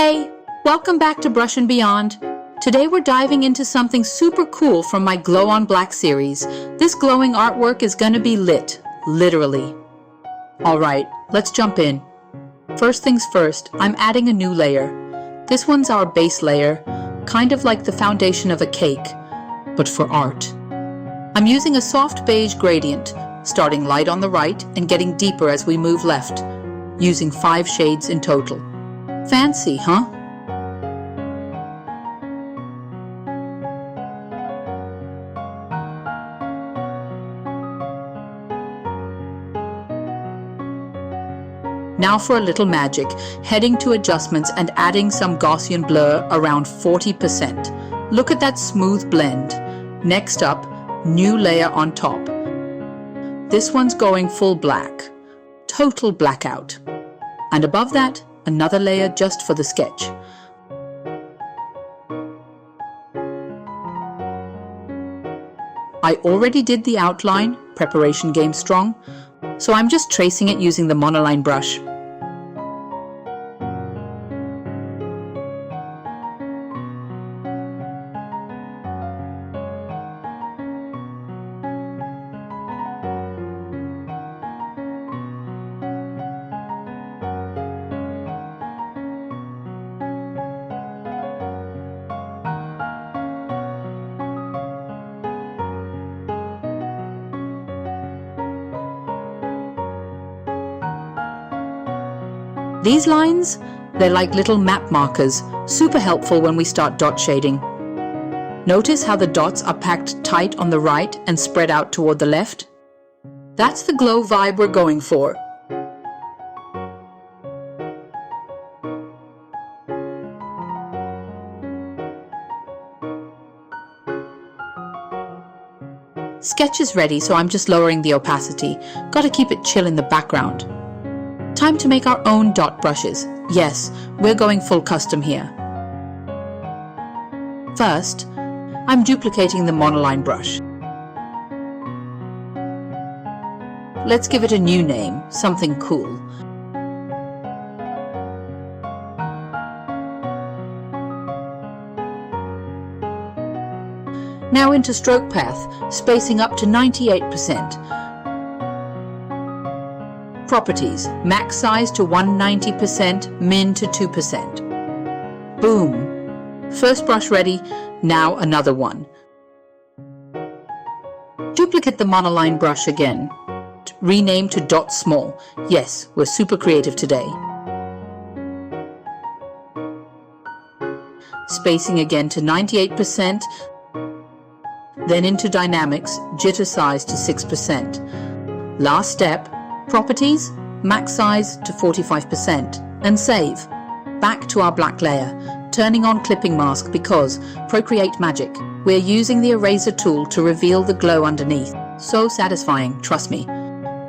Hey, welcome back to Brush and Beyond. Today we're diving into something super cool from my Glow on Black series. This glowing artwork is gonna be lit, literally. Alright, let's jump in. First things first, I'm adding a new layer. This one's our base layer, kind of like the foundation of a cake, but for art. I'm using a soft beige gradient, starting light on the right and getting deeper as we move left, using 5 shades in total. Fancy, huh? Now for a little magic, heading to adjustments and adding some Gaussian blur around 40%. Look at that smooth blend. Next up, new layer on top. This one's going full black, total blackout. And above that, another layer just for the sketch. I already did the outline, preparation game strong, so I'm just tracing it using the monoline brush. These lines, they're like little map markers, super helpful when we start dot shading. Notice how the dots are packed tight on the right and spread out toward the left? That's the glow vibe we're going for. Sketch is ready, so I'm just lowering the opacity. Gotta keep it chill in the background. Time to make our own dot brushes. Yes, we're going full custom here. First, I'm duplicating the monoline brush. Let's give it a new name, something cool. Now into stroke path, spacing up to 98%. Properties, max size to 190%, min to 2%. Boom! First brush ready, now another one. Duplicate the monoline brush again. Rename to dot small. Yes, we're super creative today. Spacing again to 98%. Then into dynamics, jitter size to 6%. Last step, properties, max size to 45%, and save. Back to our black layer, turning on clipping mask because Procreate magic. We're using the eraser tool to reveal the glow underneath. So satisfying, trust me.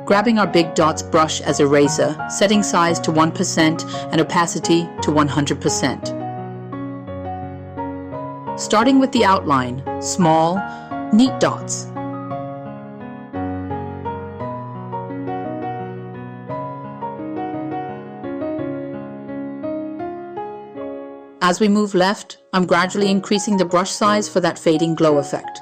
Grabbing our big dots brush as eraser, setting size to 1% and opacity to 100%. Starting with the outline, small, neat dots. As we move left, I'm gradually increasing the brush size for that fading glow effect.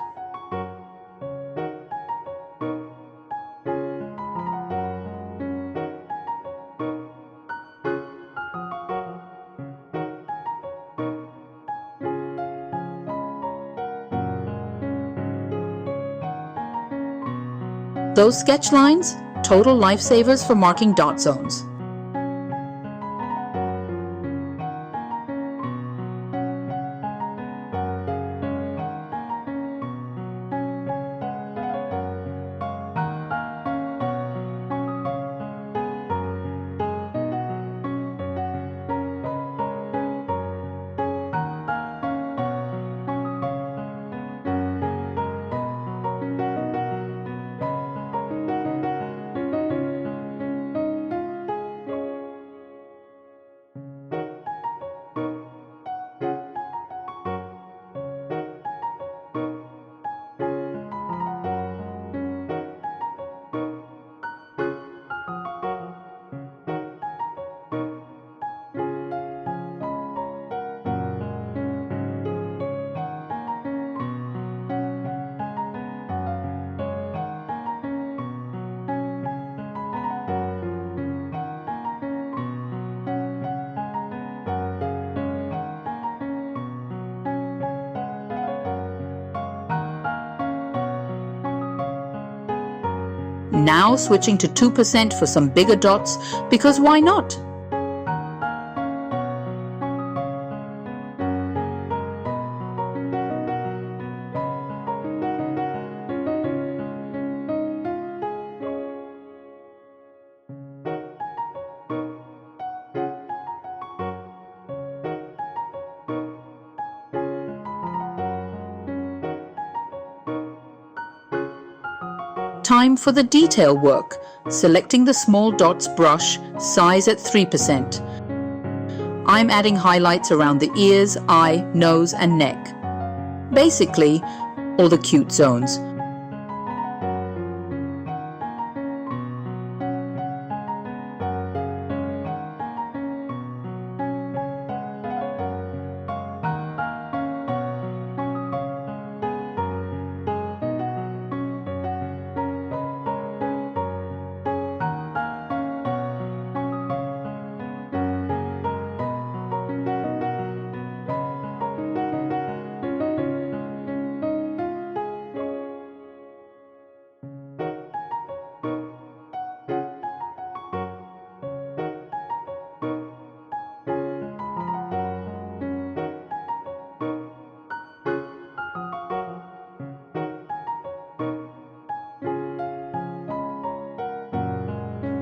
Those sketch lines, total lifesavers for marking dot zones. Now switching to 2% for some bigger dots, because why not? Time for the detail work, selecting the small dots brush, size at 3%. I'm adding highlights around the ears, eye, nose and neck. Basically, all the cute zones.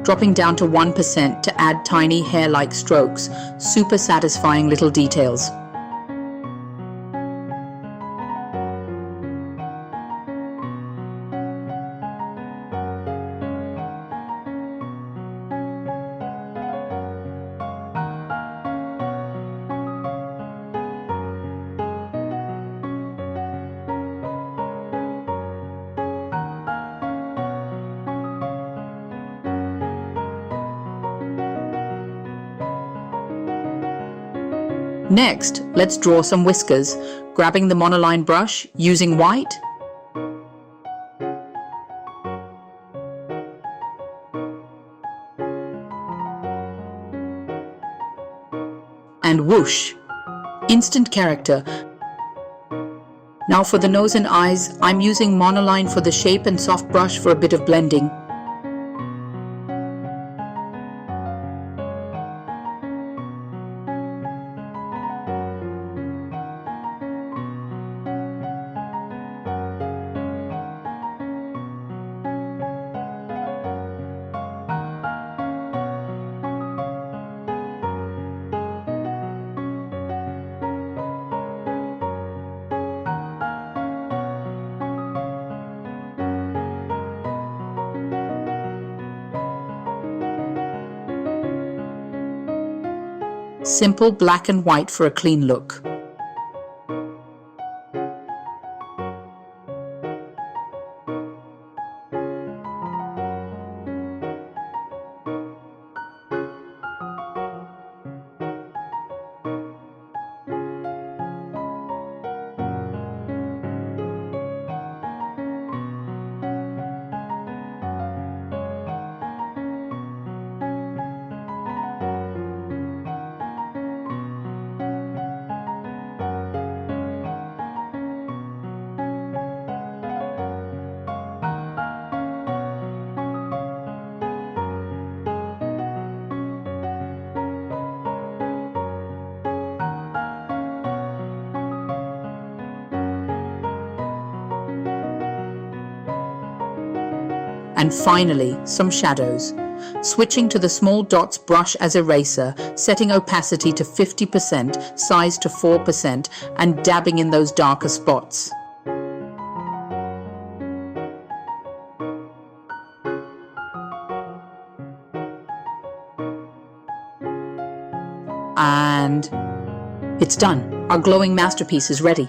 Dropping down to 1% to add tiny hair-like strokes, super satisfying little details. Next, let's draw some whiskers, grabbing the monoline brush, using white, and whoosh! Instant character. Now for the nose and eyes, I'm using monoline for the shape and soft brush for a bit of blending. Simple black and white for a clean look. And finally, some shadows. Switching to the small dots brush as eraser, setting opacity to 50%, size to 4%, and dabbing in those darker spots. And it's done. Our glowing masterpiece is ready.